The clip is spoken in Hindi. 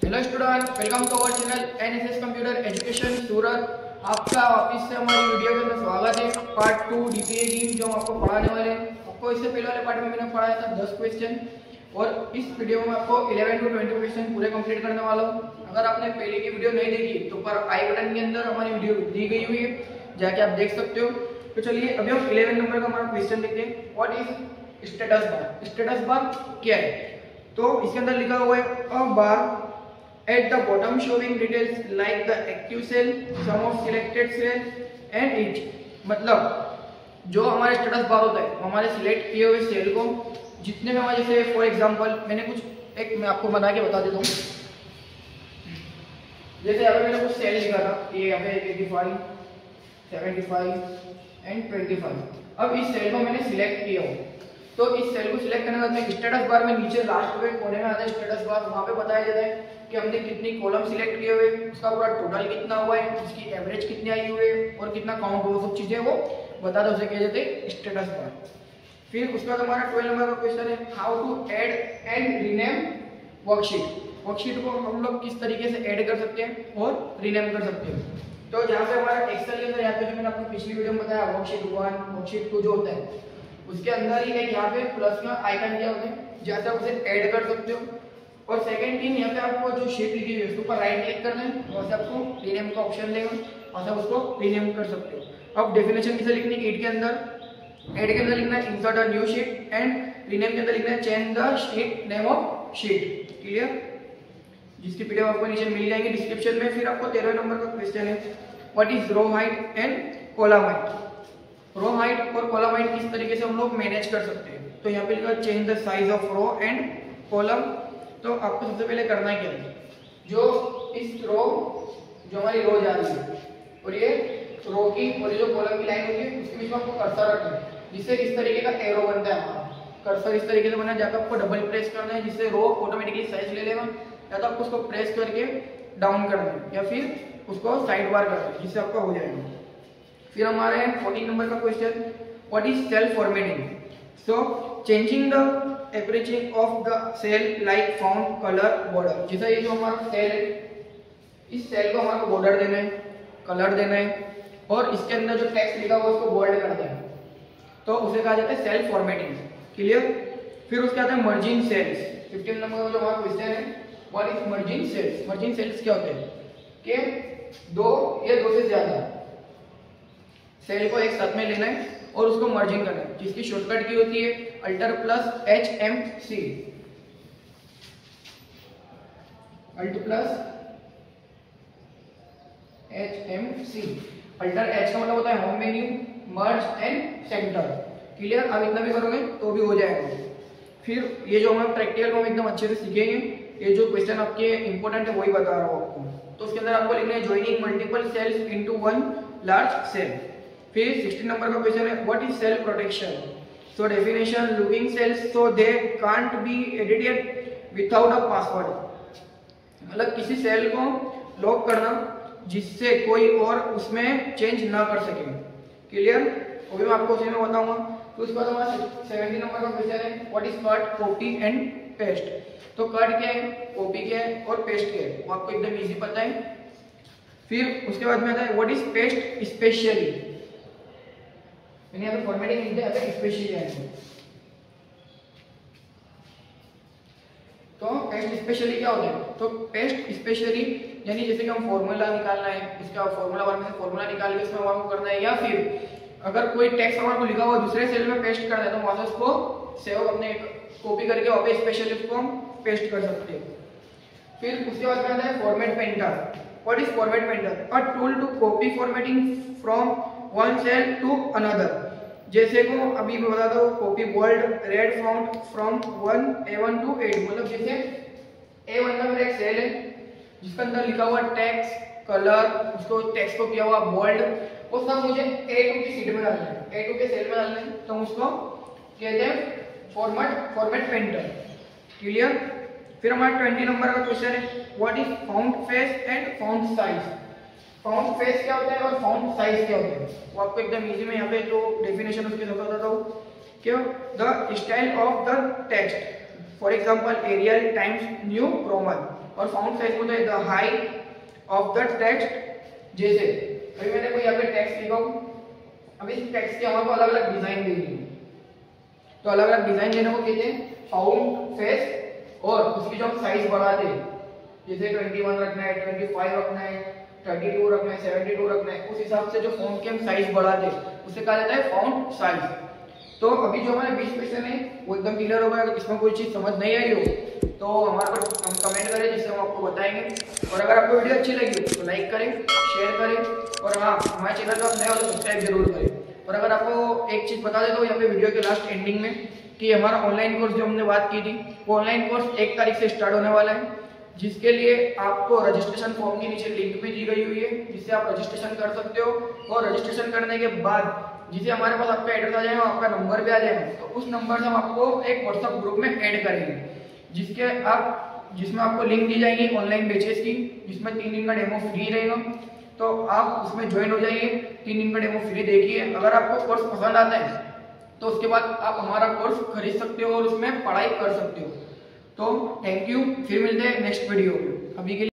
Hello student, welcome to our channel NSS computer education Surat. आपका वापस से हमारी वीडियो के अंदर स्वागत है। पार्ट 2 डीपीए की जो हम आपको पढ़ाने वाले हैं। आपको इससे पहले वाले पार्ट में मैंने पढ़ाया था 10 क्वेश्चन और इस वीडियो में आपको 11 टू 20 क्वेश्चन पूरे कंप्लीट करने वाला हूँ। अगर आपने पहले की वीडियो नहीं देखी तो ऊपर आई बटन के अंदर हमारी वीडियो दी गई हुई है, जाके आप देख सकते हो। तो चलिए अभी हम 11 नंबर का हमारा क्वेश्चन देखते हैं। What is status bar? Status bar क्या है? तो इसके अंदर लिखा हुआ है अ बार at the bottom showing details like the active cell, sum of selected cell and each। मतलब जो हमारे स्टेटस बार होता है हमारे सिलेक्ट किए हुए सेल को जितने में हमारे, जैसे फॉर एग्जांपल मैंने कुछ एक मैं आपको बना के बता देता हूँ। जैसे यहाँ पे मैंने कुछ सेल लिखा था, ये यहाँ पे 85, 75 एंड 25। अब इस सेल को मैंने सिलेक्ट किया हो तो इस सेल को सिलेक्ट करने के बाद में स्टेटस बार में नीचे लास्ट में कोने में आता है स्टेटस बार। वहां पे बताया जाता है कि हमने कितनी कॉलम सिलेक्ट किए हुए, उसका पूरा टोटल कितना हुआ है, उसकी एवरेज कितनी आई हुई है और कितना काउंट हुआ, सब चीजें वो बता दो, उसे कह जाते हैं स्टेटस बार। फिर उसके बाद हमारा 12 नंबर का क्वेश्चन है how to add and rename worksheet. Worksheet को हम लोग किस तरीके से ऐड कर सकते हैं और रीनेम कर सकते हैं। तो जहाँ पे हमारा एक्सेल के अंदर यहाँ पे जो मैंने आपको पिछली वीडियो में बताया वर्कशीट 1 वर्कशीट 2 जो होता है उसके अंदर ही एक यहाँ पे प्लस का आइकन दिया होता है, जैसे आप उसे ऐड कर सकते हो। और सेकंड थिंग यहाँ पे आपको जो शीट लिखी हुई है उसके ऊपर राइट क्लिक करना है, वहां से आपको रीनेम का ऑप्शन लेगा, वहां से आप उसको रीनेम कर सकते हो। अब डेफिनेशन किसे लिखनी है? ऐड के अंदर लिखना है insert a new sheet and rename के अंदर लिखना है change the sheet name of sheet. Clear? जिसकी पीडीएफ आपको नीचे मिल जाएगी डिस्क्रिप्शन में। फिर आपको 13 नंबर का क्वेश्चन है what is row height and column height. Row height और कॉलम हाइट किस तरीके से हम लोग मैनेज कर सकते हैं। तो यहाँ पे लिखा change the size of row and column. तो आपको सबसे पहले करना है क्या है, जो इस रो जो हमारी रो जा रही है और ये रो की और ये जो कॉलम की लाइन होती है उसके बीच में आपको कर्सर रखना है, जिससे इस तरीके का एरो बनता है हमारा। कर्सर इस तरीके से बना है, जाकर आपको डबल प्रेस करना है जिससे रो ऑटोमेटिकली साइज ले लेगा, या तो आपको उसको प्रेस करके डाउन करना है या फिर उसको साइड बार करना है जिससे आपका हो जाएगा। फिर हमारे 14 नंबर का question what is cell formatting. So changing the averaging of the cell like found colour border. जैसा ये जो हमारा सेल है इस सेल को हमारे बॉर्डर देना है, कलर देना है और इसके अंदर जो टेक्स्ट लिखा हुआ है उसको बोल्ड करना है, तो उसे कहा जाता है सेल फॉर्मेटिंग। क्लियर? फिर उसके आता है मर्जिंग सेल्स। 15 नंबर का जो हमारा क्वेश्चन है what is merging cells. Merging cells क्या होते हैं कि दो या दो से ज्यादा सेल को एक साथ में लेना है और उसको मर्जिंग करना है, जिसकी शॉर्टकट की होती है alter plus HMC। Alt plus HMC। Alter H का मतलब होता है home menu, merge and centre. Clear? आप इतना भी करोगे तो भी हो जाएगा। फिर ये जो हम प्रैक्टिकल को हम एकदम अच्छे से सीखेंगे, ये जो क्वेश्चन आपके इंपॉर्टेंट है वही बता रहा हूँ आपको। तो उसके अंदर आपको लिखना है joining multiple cells into one large cell. फिर 16 नंबर का क्वेश्चन है what is cell protection. So definition looking cells so they can't be edited without a password. मतलब किसी सेल को लॉक करना जिससे कोई और उसमें चेंज ना कर सके। क्लियर? वो भी मैं आपको उसी में बताऊंगा। तो उसके बाद हमारा 17 नंबर का क्वेश्चन है what is cut copy and paste. तो कट क्या है, कॉपी क्या है और पेस्ट क्या है, वो आपको एकदम इजी पता है। फिर उसके बाद में आता है व्हाट इज पेस्ट स्पेशली। यहाँ पे फॉर्मेटिंग लिखते हैं स्पेशली है। तो पेस्ट स्पेशली क्या होता है? तो पेस्ट स्पेशली यानी जैसे कि हम फॉर्मूला निकालना है, इसका फॉर्मूला बार में से फॉर्मूला निकाल के उसमें हमारे को करना है, या फिर अगर कोई टेक्स्ट हमारे को लिखा हुआ दूसरे सेल में पेस्ट करना है तो वहां से उसको सेव अपने कॉपी करके वहां पे स्पेशली उसको हम पेस्ट कर सकते हैं। फिर उसके बाद आता है format painter. What is format painter? A tool to copy formatting from one cell to another. जैसे को अभी मैं बताता हूँ copy world red found from A1 to 8। मतलब जैसे A1 का मेरा एक सेल है जिसके अंदर लिखा हुआ टेक्स्ट, कलर, उसको टेक्स्ट को किया हुआ बोल्ड, वो सब मुझे A2 की शीट में डालना है, A2 के सेल में डालना है, तो उसको कहते हैं फॉर्मेट पेंटर। क्लियर? फिर हमारा 20 नंबर का क्वेश्चन है what is found face and found size. Found face क्या होता है और फाउंड साइज क्या होता है, वो आपको एकदम इजी में यहाँ पे जो डेफिनेशन उसके बताता हूँ कि the style of the text for example aerial times new Roman. और फाउंट साइज होता है the height of the text. जैसे अभी मैंने कोई यहाँ पे टेक्स्ट लिखा हूँ, अभी इस टेक्स्ट के हमारे को अलग अलग डिजाइन देनी है, तो अलग अलग डिजाइन देने को कहते हैं फाउंट फेस। और उसकी जो हम साइज बढ़ाते हैं, जैसे 21 रखना है, 25 रखना है, 32 रखना है, 72 रखना है, उस हिसाब से जो फॉन्ट के हम साइज बढ़ाते हैं उसे कहा जाता है फॉन्ट साइज। तो अभी जो हमारे 20 क्वेश्चन है वो एकदम क्लियर हो गया। अगर इसमें कोई चीज समझ नहीं आई हो तो हमारे पर हम कमेंट करें, जिससे हम आपको बताएंगे। और अगर आपको वीडियो अच्छी लगी तो लाइक करें, शेयर करें, और हाँ, हमारे चैनल पर आप नए हो तो सब्सक्राइब जरूर करें। और अगर आपको एक चीज बता देता हूँ यहाँ पे वीडियो के लास्ट एंडिंग में, कि हमारा ऑनलाइन कोर्स जो हमने बात की थी, वो ऑनलाइन कोर्स 1 तारीख से स्टार्ट होने वाला है, जिसके लिए आपको रजिस्ट्रेशन फॉर्म के नीचे लिंक भी दी गई हुई है, जिससे आप रजिस्ट्रेशन कर सकते हो। और रजिस्ट्रेशन करने के बाद जिसे हमारे पास आपका एड्रेस आ जाएगा, आपका नंबर भी आ जाएगा, तो उस नंबर से हम आपको एक व्हाट्सएप ग्रुप में ऐड करेंगे, जिसमें आपको लिंक दी जाएगी ऑनलाइन बैचेस की, जिसमें 3 दिन का डेमो फ्री रहेगा। तो आप उसमें ज्वाइन हो जाइए, 3 दिन का डेमो फ्री देखिए। अगर आपको कोर्स पसंद आता है तो उसके बाद आप हमारा कोर्स खरीद सकते हो और उसमें पढ़ाई कर सकते हो। तो थैंक यू, फिर मिलते हैं नेक्स्ट वीडियो में। अभी के लिए